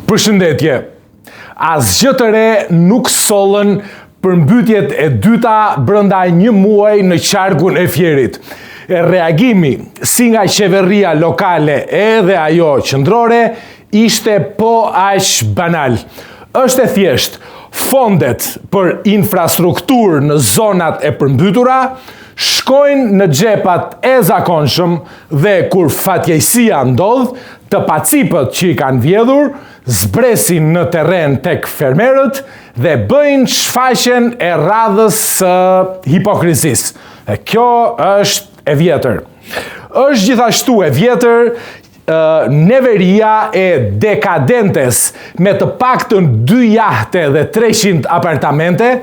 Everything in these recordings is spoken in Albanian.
Përshëndetje. Asgjë të re nuk sollën përmbytjet e dyta brenda një muaji në qarkun e Fierit. Reagimi si nga qeveria lokale edhe ajo qendrore ishte po aq banal. Është e thjesht, fondet për infrastrukturë në zonat e përmbytura shkojnë në xhepat e zakonshëm dhe kur fatkeqësia ndodh, të pacipët që i kanë vjedhur zbresin në terren tek fermerët dhe bëjnë shfaqjen e radhës së hipokrizisë. E kjo është e vjetër. Është gjithashtu e vjetër neveria e dekadentes me të paktën 2 jahte dhe 300 apartamente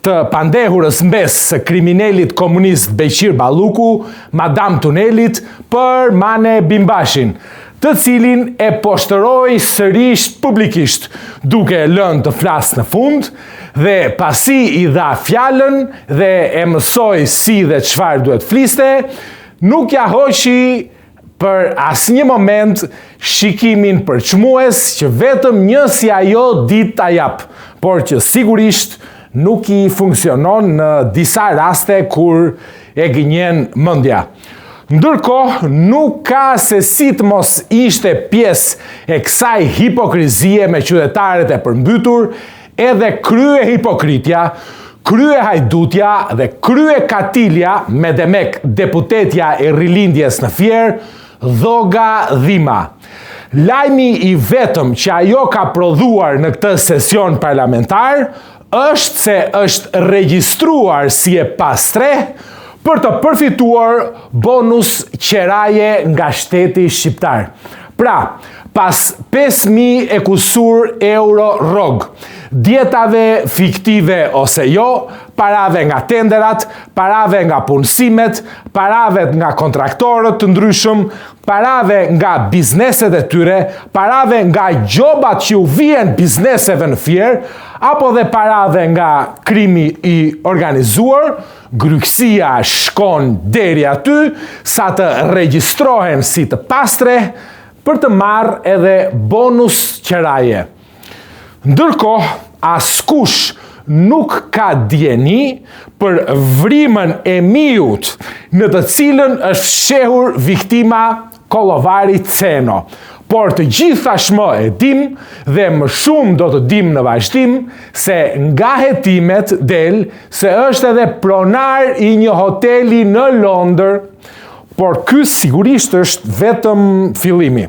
të pandehurës mbes së kriminalit komunist Beqir Balluku, Madam Tunelit për Mane Bimbashin, të cilin e poshtëroi sërish publikisht, duke lënë të flasë në fund, dhe pasi i dha fjalën dhe e mësoi si dhe çfarë duhet fliste, nuk ja hoqi për asnjë moment shikimin përçmues që vetëm një si ajo ditë ta jap, por që sigurisht nuk i funksionon në disa raste kur e gënjen mendja. Ndërkohë, nuk ka se si të mos ishte pjesë e kësaj hipokrizie me qytetarët e përmbytur, edhe krye hipokritja, krye hajdutja dhe krye katilja me demek deputetja e rilindjes në Fier, Dhoga Dhima. Lajmi i vetëm që ajo ka prodhuar në këtë sesion parlamentar është se është regjistruar si e pastre për të përfituar bonus qeraje nga shteti shqiptar. Pra, pas 5.000 e kusur euro rrog, dietave fiktive ose jo, parave nga tenderat, parave nga punësimet, parave nga kontraktorët të ndryshëm, parave nga bizneset e tyre, parave nga gjobat që u vjen bizneseve në Fier, apo dhe parave nga krimi i organizuar, gryksia shkon deri aty sa të regjistrohen si të pastre për të marrë edhe bonus qeraje. Ndërkohë, askush nuk ka dieni për vrimën e Miut në të cilën është fshehur viktima Kollovari Ceno. Por të gjithë tashmë e dim dhe më shumë do të dim në vazhdim se nga hetimet del se është edhe pronar i një hoteli në Londër, por ky sigurisht është vetëm fillimi.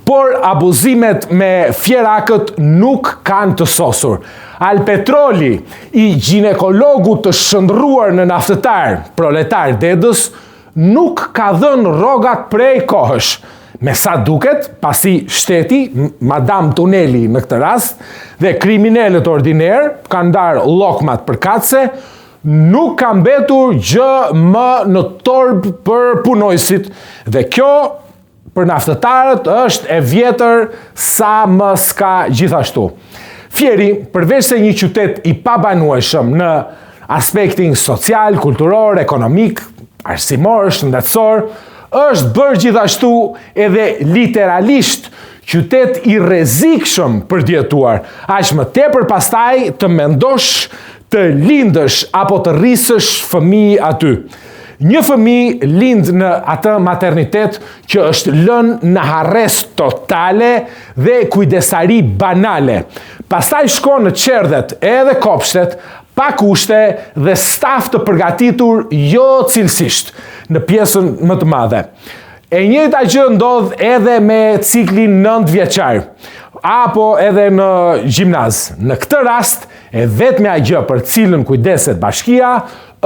Por abuzimet me fjerakët nuk kanë të sosur. Alpetroli, i ginekologut të shndruar në naftëtar, proletar Dedës, nuk ka dhënë rrogat prej kohësh. Me sa duket, pasi shteti, Madam Tuneli në këtë rast, dhe kriminalet ordiner kanë darë llokmat përkatëse, nuk ka mbetur gjë më në torb për punojësit, dhe kjo për naftëtarët është e vjetër sa më s'ka gjithashtu. Fieri, përveç se një qytet i pabanueshëm në aspektin social, kulturor, ekonomik, arsimor, shëndetësor, është bërë gjithashtu edhe literalisht qytet i rrezikshëm për të jetuar, aq më tepër pastaj të mendosh të lindësh apo të rrisësh fëmijë aty. Një fëmijë lind në atë maternitet që është lënë në harrest totale dhe kujdesari banale. Pastaj shkon në qerdhet edhe kopshtet, pa kushte dhe staf të përgatitur jo cilësisht në pjesën më të madhe. E njëjta gjë ndodh edhe me ciklin 9 vjeçar, apo edhe në gjimnaz. Në këtë rast, e vetmja gjë për cilën kujdeset bashkia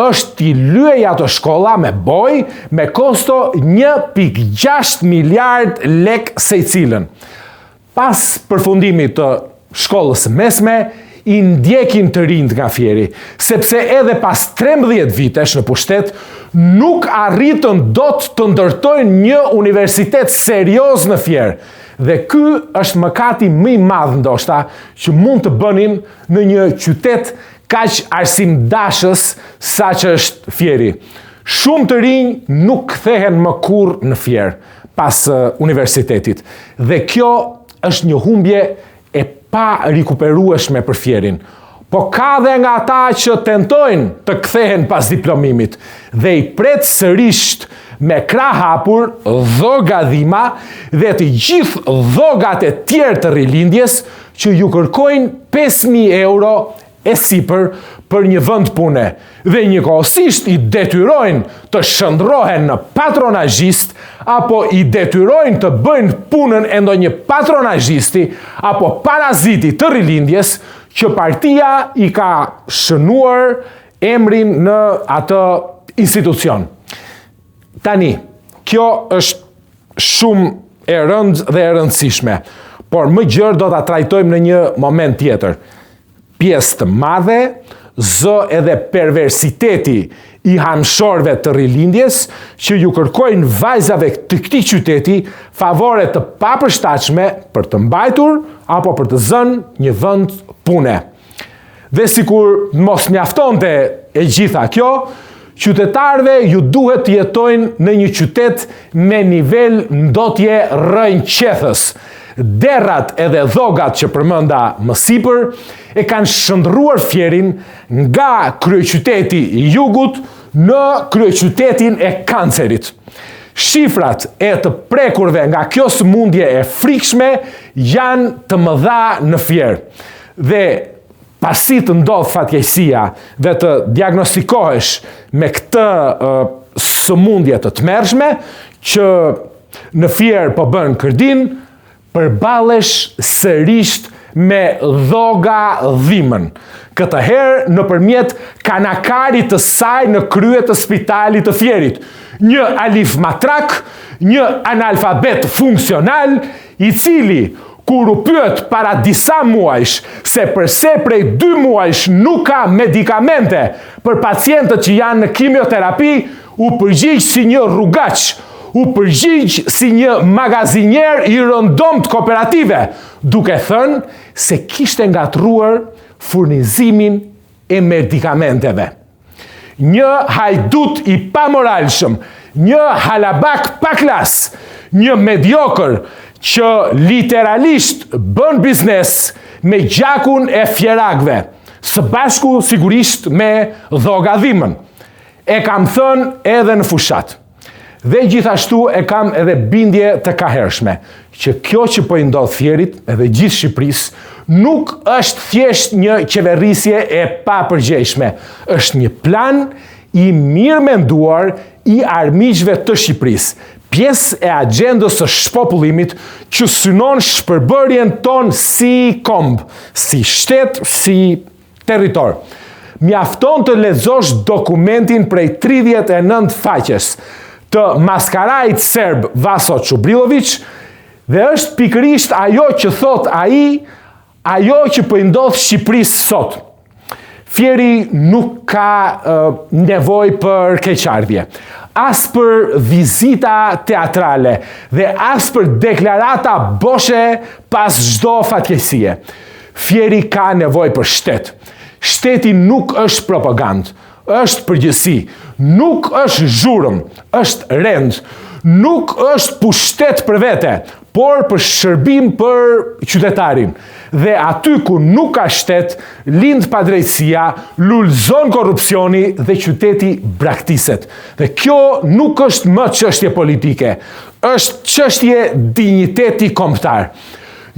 është t'i lyej ato shkolla me boj me kosto 1.6 miliard lek secilën. Pas përfundimit të shkollës mesme, i ndjekin të rinjt nga Fieri, sepse edhe pas 13 vitesh në pushtet, nuk arritën dot të ndërtojnë një universitet serioz në Fier. Dhe ky është mëkati më i madh ndoshta që mund të bënin në një qytet kaq arsimdashës sa që është Fieri. Shumë të rinj nuk kthehen më kurrë në Fier pas universitetit. Dhe kjo është një humbje e pa rikuperueshme për Fierin. Po ka dhe nga ata që tentojnë të kthehen pas diplomimit dhe i pret sërisht me krah hapur dhogadhima dhe të gjithë dhogat e tjerë të rilindjes që ju kërkojnë 5.000 euro e sipër për një vend pune dhe njëkohësisht i detyrojnë të shndrohen në patronazhist apo i detyrojnë të bëjnë punën e ndonjë patronazhisti apo paraziti të rilindjes që partia i ka shënuar emrin në atë institucion. Tani, kjo është shumë e rëndë dhe e rëndësishme, por më gjërë do ta trajtojmë në një moment tjetër. Pjesë të madhe, zë edhe perversiteti i hamshorve të rilindjes që ju kërkojnë vajzave të këtij qyteti favore të papërshtatshme për të mbajtur apo për të zënë një vend pune. Dhe sikur mos mjaftonte e gjitha kjo, qytetarëve ju duhet të jetojnë në një qytet me nivel ndotje rrënjqethës. Derrat edhe dhogat që përmenda më sipër e kanë shndruar Fierin nga kryeqyteti i jugut në kryeqytetin e kancerit. Shifrat e të prekurve nga kjo sëmundje e frikshme janë të mëdha në Fier. Dhe pasi të ndodh fatkeqësia dhe të diagnostikohesh me këtë sëmundje të tmerrshme që në Fier po bën kërdin, përballesh sërish me dhogadhimën. Këtë herë nëpërmjet kanakarit të saj në krye të spitalit të Fierit. Një alif matrak, një analfabet funksional, i cili kur u pyet para disa muajsh se përse prej 2 muajsh nuk ka medikamente për pacientët që janë në kimioterapi, u përgjigj si një rrugaç, u përgjigj si një magazinier i rëndomt kooperative, duke thënë se kishte ngatruar furnizimin e medikamenteve. Një hajdut i pamoralshëm, një halabak pa klas, një mediokër që literalisht bën biznes me gjakun e fjerakëve, së bashku sigurisht me dhogadhimën. E kam thënë edhe në fushat. Dhe gjithashtu e kam edhe bindje të kahershme, që kjo që po i ndodh Fierit edhe gjithë Shqipërisë nuk është thjesht një qeverisje e papërgjegjshme, është një plan i mirë menduar i armiqve të Shqipërisë, pjesë e agjendës së shpopullimit që synon shpërbërjen tonë si komb, si shtet, si territor. Mjafton të lexosh dokumentin prej 39 faqes të maskarajt serb Vaso Čubrilović dhe është pikërisht ajo që thot ai, ajo që po i ndodh Shqipërisë sot. Fieri nuk ka nevojë për keqardhje, as për vizita teatrale dhe as për deklarata boshe pas çdo fatkeqësie. Fieri ka nevojë për shtet. Shteti nuk është propagandë, është përgjithësi, nuk është zhurmë, është rend, nuk është pushtet për vete, por për shërbim për qytetarin. Dhe aty ku nuk ka shtet, lind padrejtësia, lulëzon korrupsioni dhe qyteti braktiset. Dhe kjo nuk është më çështje politike, është çështje dinjiteti kombëtar.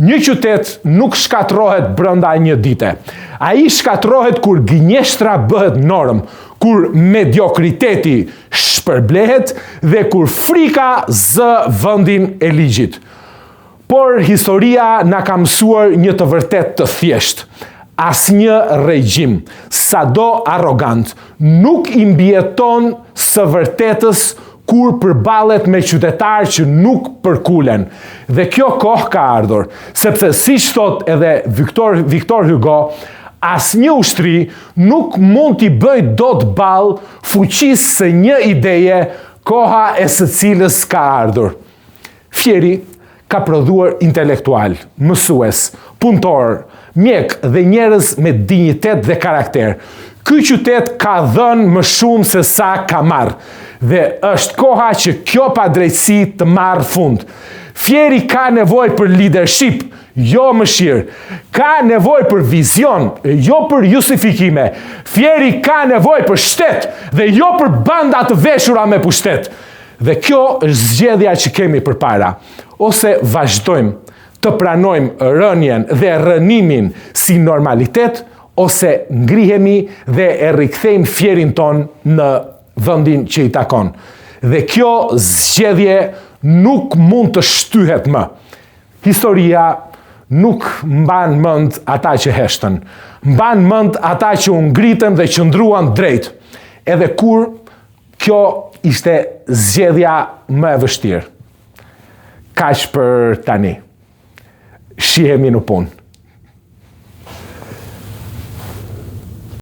Një qytet nuk shkatrohet brenda një dite. Ai shkatrohet kur gënjeshtra bëhet norm, kur mediokriteti shpërblehet dhe kur frika zë vendin e ligjit. Por historia na ka mësuar një të vërtet të thjesht. Asnjë regjim, sado arrogant, nuk i mbijeton së vërtetës kur përballet me qytetarë që nuk përkulen. Dhe kjo kohë ka ardhur, sepse siç thot edhe Victor Hugo, asnjë ushtri nuk mund t'i bëj dot ball fuqisë së një ideje, koha e së cilës ka ardhur. Fieri ka prodhuar intelektual, mësues, punëtor, mjek dhe njerëz me dinjitet dhe karakter. Ky qytet ka dhënë më shumë se sa ka marrë. Dhe është koha që kjo padrejtësi të marrë fund. Fieri ka nevojë për leadership, jo mëshirë. Ka nevojë për vizion, jo për justifikime. Fieri ka nevojë për shtet dhe jo për banda të veshura me pushtet. Dhe kjo është zgjedhja që kemi përpara. Ose vazhdojmë të pranojmë rënien dhe rënimin si normalitet, ose ngrihemi dhe e rikthejmë fierin ton në vendin që i takon. Dhe kjo zgjedhje nuk mund të shtyhet më. Historia nuk mban mend ata që heshtën. Mban mend ata që u ngritën dhe që ndruan drejt. Edhe kur kjo ishte zgjedhja më e vështirë. Kaq për tani. Shihemi në punë.